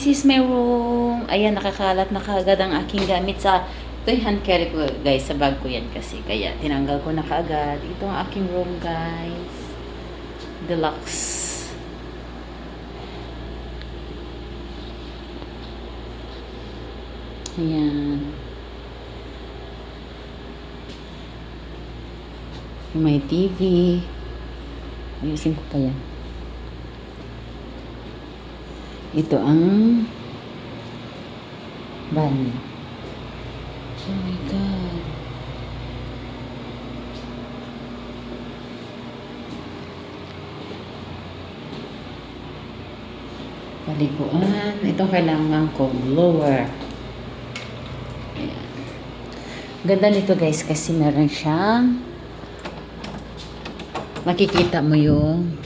this is my room. Ayan, nakakalat na kaagad ang aking gamit sa... Ito yung hand carry ko, guys. Sa bag ko yan kasi. Kaya, tinanggal ko na kaagad. Ito ang aking room, guys. Deluxe. Ayan. May TV. Ayusin ko pa yan. Ito ang banyo. Oh my God. Paliguan. Itong kailangan ko blower. Ayan. Ganda nito guys kasi meron siyang makikita mo yung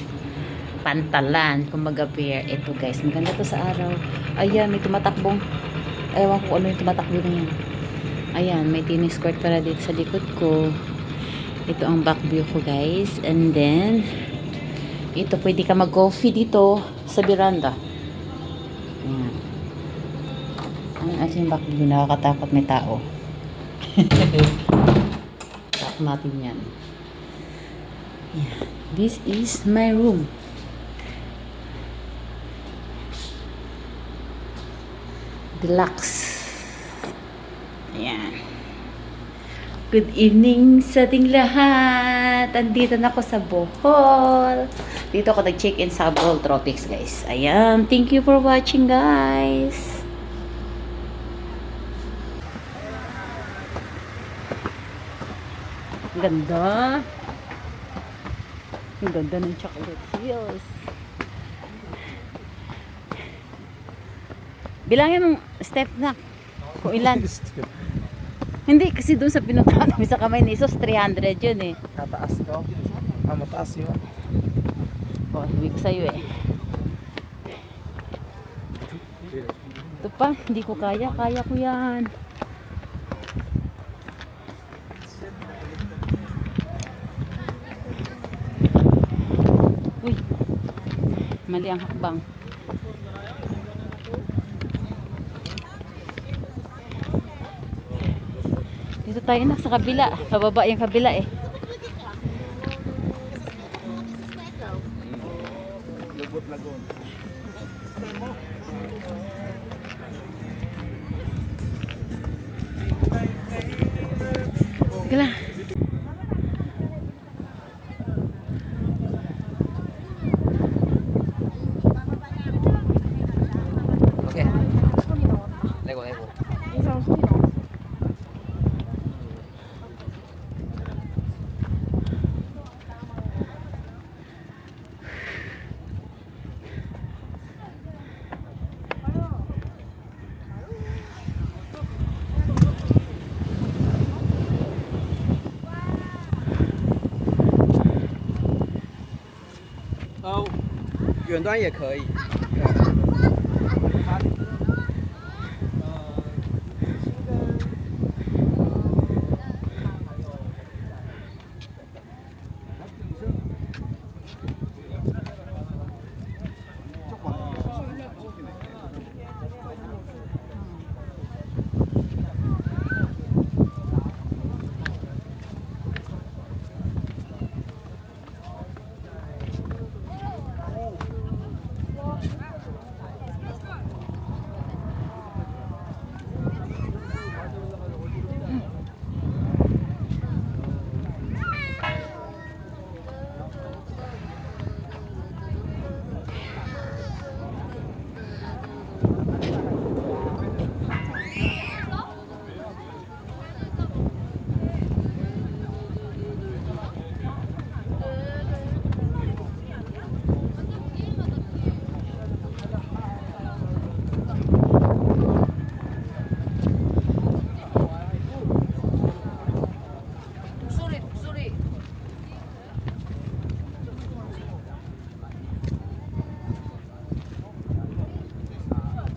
pantalan kung mag-appear. Ito guys, maganda to sa araw. Ayan, may tumatakbong. Ewan ko ano yung tumatakbo na yan. Ayan, may tennis court para dito sa likod ko. Ito ang back view ko guys. And then, ito pwede ka mag-coffee dito sa veranda. Ayan. Ang ating back view, nakakatakot may tao. Tap natin yan. Yeah. This is my room. Deluxe. Ayan. Good evening sa ating lahat. Andito na ako sa Bohol. Dito ako nag-check-in sa Bohol Tropics, guys. Ayan. Thank you for watching, guys. Ganda. Ang ganda ng chocolate hills. Bilangin mong step na kung ilan. Hindi, kasi doon sa pinuntahan namin sa Kamay ni Isos, 300 yun eh. Mataas to. Mataas yun. O, sabi ko sa'yo eh. Ito pa, hindi ko kaya. Kaya ko yan. Uy, mali ang hakbang. Dito tayo na sa kabila. Pababa yung kabila eh. Lubot Lagoon. Sige lang. Okay. Lego.哦，远端也可以。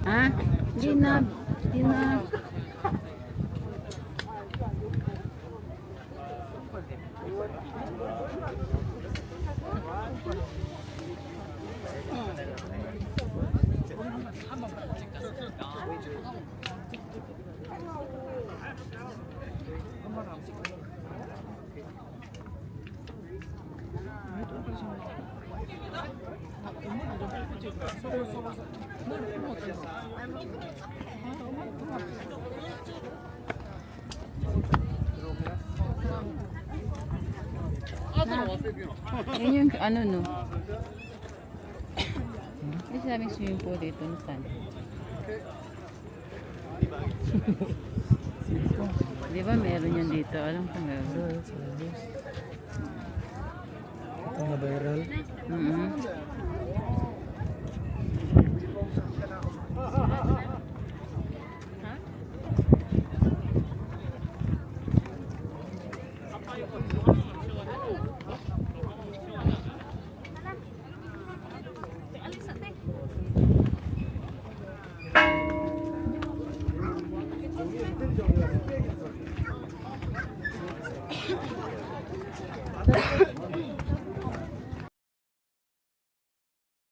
Ha? Di na. Yun yung ano no. Yung sinabing swimming pool dito. Nasaan? Di ba meron yan dito? Alam ko meron. Ito na viral.